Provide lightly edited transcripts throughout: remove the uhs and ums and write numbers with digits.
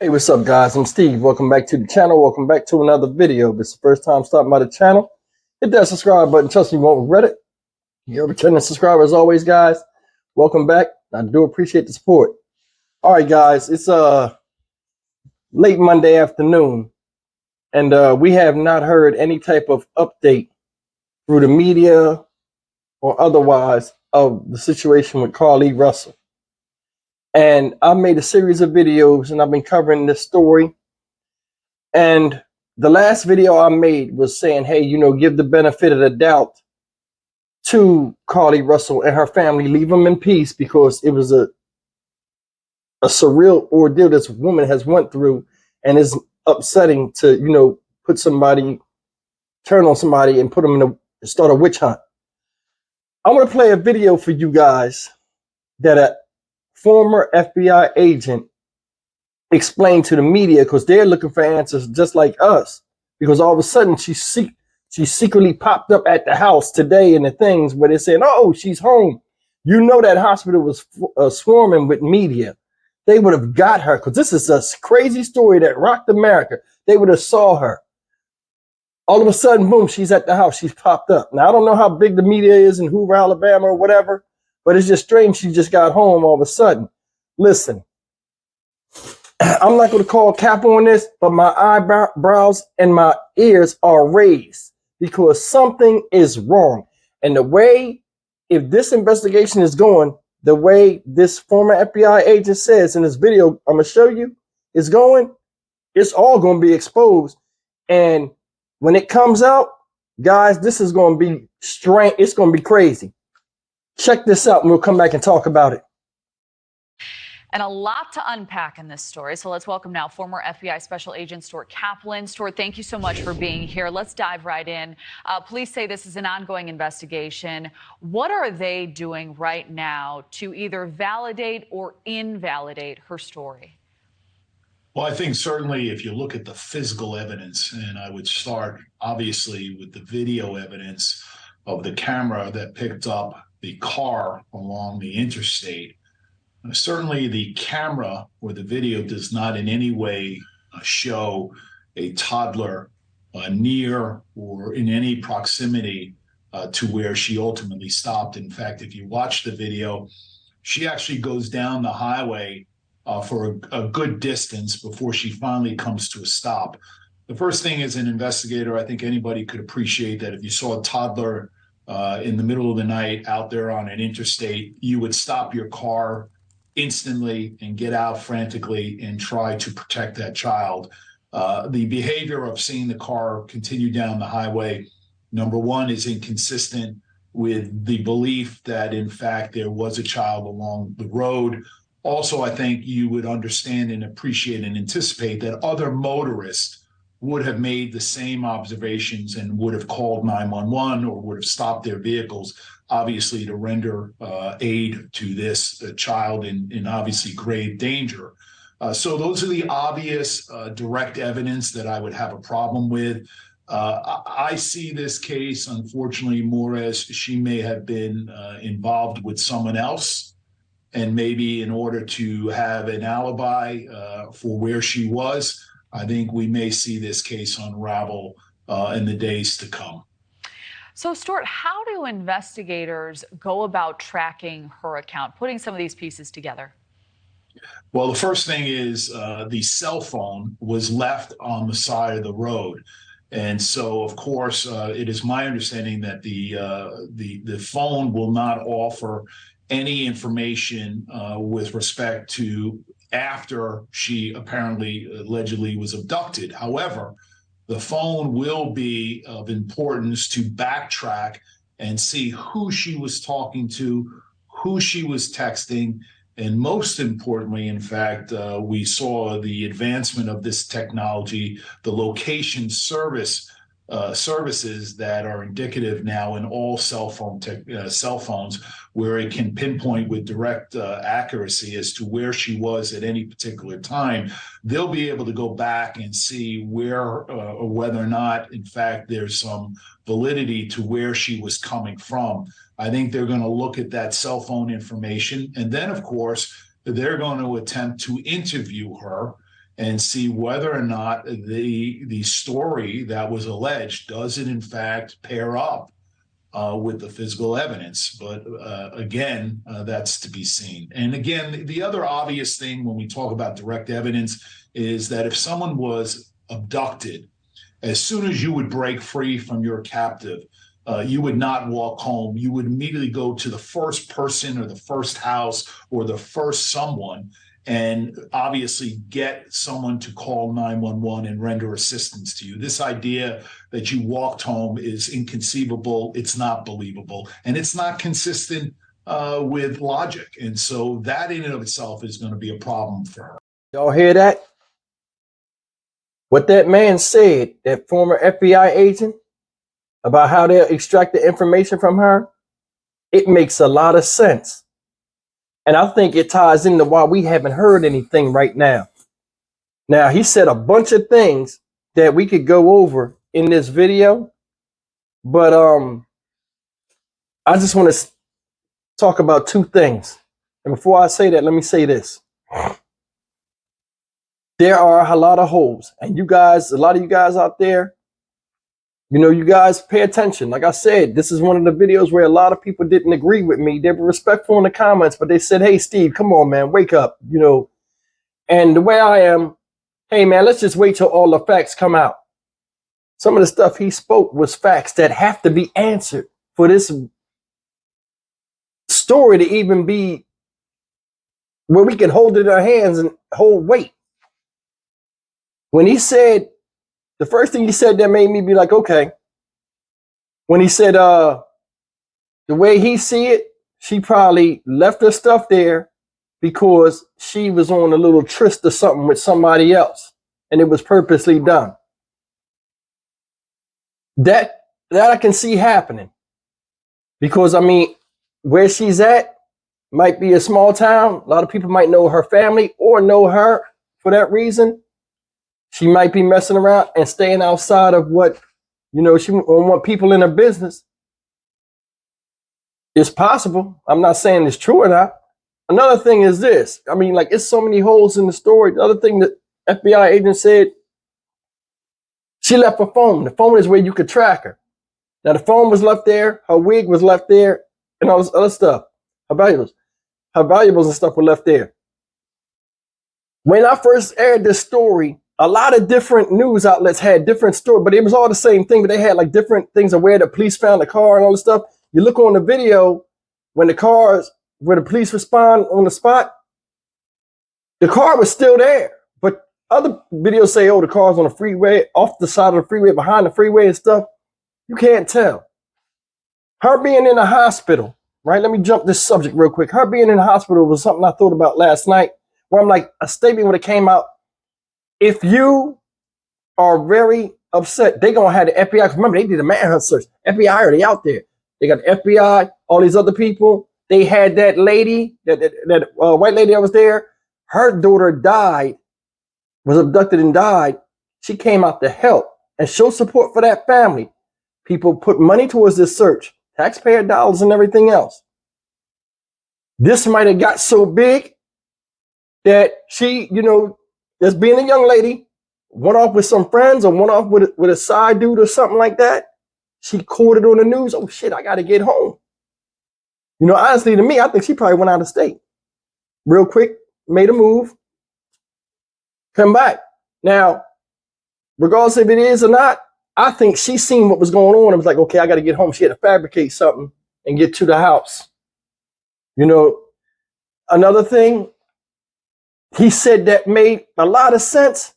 Hey, what's up, guys? I'm Steve. Welcome back to the channel. Welcome back to another video. If it's the first time stopping by the channel, hit that subscribe button. Trust me, you won't regret it. You're a returning subscriber as always, guys. Welcome back. I do appreciate the support. All right, guys, it's late Monday afternoon, and we have not heard any type of update through the media or otherwise of the situation with Carlee Russell. And I made a series of videos, and I've been covering this story. And the last video I made was saying, hey, give the benefit of the doubt to Carlee Russell and her family. Leave them in peace, because it was a surreal ordeal this woman has went through, and is upsetting to, turn on somebody and put them start a witch hunt. I want to play a video for you guys that a former FBI agent explained to the media, because they're looking for answers just like us, because all of a sudden she secretly popped up at the house today, and the things where they're saying, oh, she's home. That hospital was swarming with media. They would have got her, because this is a crazy story that rocked America. They would have saw her. All of a sudden, boom, she's at the house. She's popped up. Now, I don't know how big the media is in Hoover, Alabama or whatever, but it's just strange she just got home all of a sudden. Listen, I'm not going to call cap on this, but my eyebrows and my ears are raised, because something is wrong. And the way, if this investigation is going the way this former FBI agent says in this video I'm going to show you is going, it's all going to be exposed. And when it comes out, guys, this is going to be strange. It's going to be crazy. Check this out, and we'll come back and talk about it. And a lot to unpack in this story. So let's welcome now former FBI Special Agent Stuart Kaplan. Stuart, thank you so much for being here. Let's dive right in. Police say this is an ongoing investigation. What are they doing right now to either validate or invalidate her story? Well, I think certainly if you look at the physical evidence, and I would start obviously with the video evidence of the camera that picked up the car along the interstate. Certainly the camera or the video does not in any way show a toddler near or in any proximity to where she ultimately stopped. In fact, if you watch the video, she actually goes down the highway for a good distance before she finally comes to a stop. The first thing, as an investigator, I think anybody could appreciate that if you saw a toddler in the middle of the night out there on an interstate, you would stop your car instantly and get out frantically and try to protect that child. The behavior of seeing the car continue down the highway, number one, is inconsistent with the belief that, in fact, there was a child along the road. Also, I think you would understand and appreciate and anticipate that other motorists would have made the same observations and would have called 911 or would have stopped their vehicles, obviously to render aid to this child in obviously grave danger. So those are the obvious direct evidence that I would have a problem with. I see this case, unfortunately, more as she may have been involved with someone else, and maybe in order to have an alibi for where she was. I think we may see this case unravel in the days to come. So, Stuart, how do investigators go about tracking her account, putting some of these pieces together? Well, the first thing is the cell phone was left on the side of the road. And so, of course, it is my understanding that the phone will not offer any information with respect to after she apparently allegedly was abducted. However, the phone will be of importance to backtrack and see who she was talking to, who she was texting, and most importantly, in fact, we saw the advancement of this technology, the location services that are indicative now in all cell phones, where it can pinpoint with direct accuracy as to where she was at any particular time. They'll be able to go back and see where or whether or not, in fact, there's some validity to where she was coming from. I think they're going to look at that cell phone information, and then, of course, they're going to attempt to interview her and see whether or not the story that was alleged does it in fact pair up with the physical evidence. But again, that's to be seen. And again, the other obvious thing when we talk about direct evidence is that if someone was abducted, as soon as you would break free from your captive, you would not walk home. You would immediately go to the first person or the first house or the first someone and obviously get someone to call 911 and render assistance to you. This idea that you walked home is inconceivable. It's not believable, and it's not consistent with logic. And so that in and of itself is going to be a problem for her. Y'all hear that? What that man said, that former FBI agent, about how they'll extract the information from her, it makes a lot of sense. And I think it ties into why we haven't heard anything right now. Now, he said a bunch of things that we could go over in this video, but I just want to talk about two things. And before I say that, let me say this. There are a lot of holes, and you guys, a lot of you guys out there, you know, you guys pay attention. Like I said, this is one of the videos where a lot of people didn't agree with me. They were respectful in the comments, but they said, hey, Steve, come on, man, wake up, you know. And the way I am, hey, man, let's just wait till all the facts come out. Some of the stuff he spoke was facts that have to be answered for this story to even be where we can hold it in our hands and hold weight. When he said, the first thing he said that made me be like, okay. When he said, the way he see it, she probably left her stuff there because she was on a little tryst or something with somebody else, and it was purposely done. That I can see happening, because I mean, where she's at might be a small town. A lot of people might know her family or know her for that reason. She might be messing around and staying outside of what, you know, she don't want people in her business. It's possible. I'm not saying it's true or not. Another thing is this. I mean, like, it's so many holes in the story. The other thing that FBI agent said, she left her phone. The phone is where you could track her. Now, the phone was left there. Her wig was left there, and all this other stuff. Her valuables and stuff were left there. When I first aired this story, a lot of different news outlets had different stories, but it was all the same thing, but they had like different things of where the police found the car and all this stuff. You look on the video, when the cars, where the police respond on the spot, the car was still there. But other videos say, oh, the car's on the freeway, off the side of the freeway, behind the freeway and stuff. You can't tell. Her being in the hospital, right? Let me jump this subject real quick. Her being in the hospital was something I thought about last night, where I'm like, a statement when it came out, if you are very upset, they're going to have the FBI. Remember, they did a manhunt search. FBI already out there. They got the FBI, all these other people. They had that lady, that white lady that was there. Her daughter died, was abducted and died. She came out to help and show support for that family. People put money towards this search, taxpayer dollars and everything else. This might have got so big that she, you know, just being a young lady, went off with some friends or went off with a side dude or something like that. She caught it on the news. Oh, shit, I got to get home. You know, honestly, to me, I think she probably went out of state. Real quick, made a move, come back. Now, regardless if it is or not, I think she seen what was going on and was like, okay, I got to get home. She had to fabricate something and get to the house. You know, another thing he said that made a lot of sense.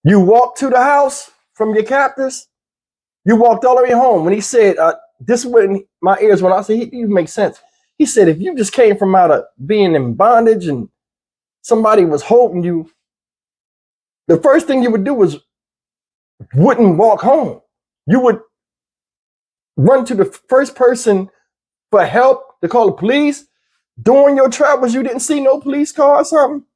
You walked to the house from your captors. You walked all the way home. When he said, this is when my ears went out. I said, he makes sense. He said, if you just came from out of being in bondage and somebody was holding you, the first thing you would do was wouldn't walk home. You would run to the first person for help, to call the police. During your travels, you didn't see no police car or something?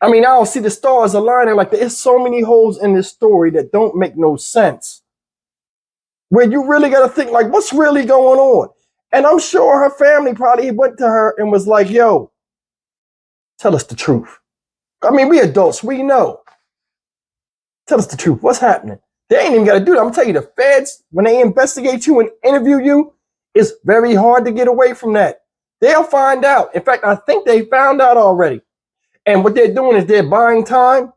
I mean, I don't see the stars aligning. Like, there's so many holes in this story that don't make no sense, where you really got to think, like, what's really going on? And I'm sure her family probably went to her and was like, yo, tell us the truth. I mean, we adults, we know. Tell us the truth. What's happening? They ain't even got to do that. I'm going to tell you, the feds, when they investigate you and interview you, it's very hard to get away from that. They'll find out. In fact, I think they found out already. And what they're doing is they're buying time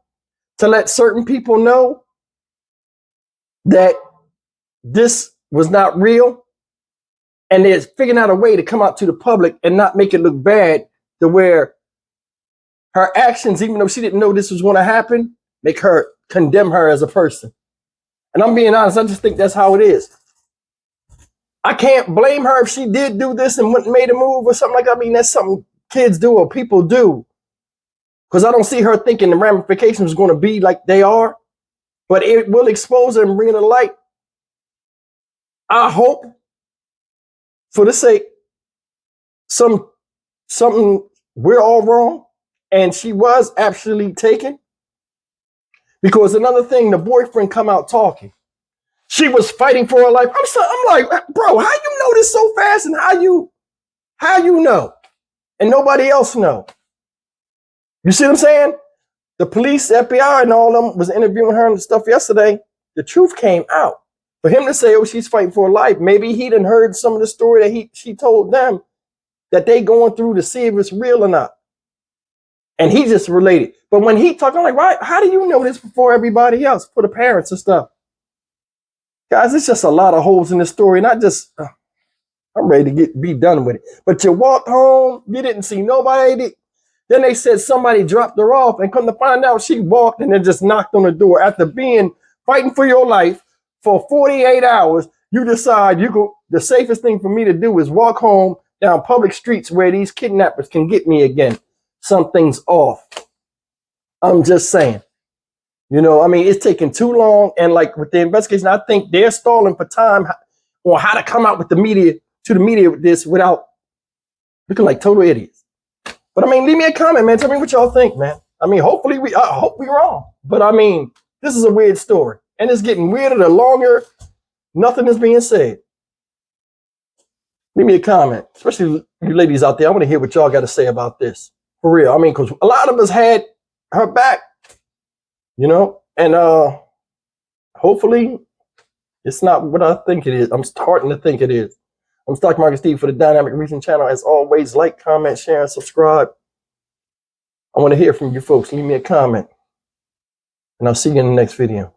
to let certain people know that this was not real. And they're figuring out a way to come out to the public and not make it look bad, to where her actions, even though she didn't know this was going to happen, condemn her as a person. And I'm being honest, I just think that's how it is. I can't blame her if she did do this and made a move or something like that. I mean, that's something kids do or people do. Because I don't see her thinking the ramifications are going to be like they are. But it will expose her and bring it to light. I hope, for the sake, something we're all wrong, and she was actually taken. Because another thing, the boyfriend come out talking. She was fighting for her life. I'm like, bro, how you know this so fast, and how you know, and nobody else know? You see what I'm saying? The police, FBI, and all of them was interviewing her and stuff yesterday. The truth came out. For him to say, oh, she's fighting for her life, maybe he done heard some of the story that she told them that they going through to see if it's real or not. And he just related. But when he talked, I'm like, why? How do you know this before everybody else, for the parents and stuff? Guys, it's just a lot of holes in this story. And I'm ready to be done with it. But you walked home, you didn't see nobody. Then they said somebody dropped her off, and come to find out she walked and then just knocked on the door. After fighting for your life for 48 hours, you decide the safest thing for me to do is walk home down public streets where these kidnappers can get me again. Something's off. I'm just saying. You know, I mean, it's taking too long. And like with the investigation, I think they're stalling for time on how to come out with the media with this without looking like total idiots. But I mean, leave me a comment, man. Tell me what y'all think, man. I mean, hopefully I hope we're wrong. But I mean, this is a weird story. And it's getting weirder the longer nothing is being said. Leave me a comment, especially you ladies out there. I want to hear what y'all got to say about this. For real. I mean, because a lot of us had her back, you know, and hopefully it's not what I think it is. I'm starting to think it is. I'm Stock Market Steve for the Dynamic Reason channel. As always, like, comment, share, and subscribe. I want to hear from you folks. Leave me a comment. And I'll see you in the next video.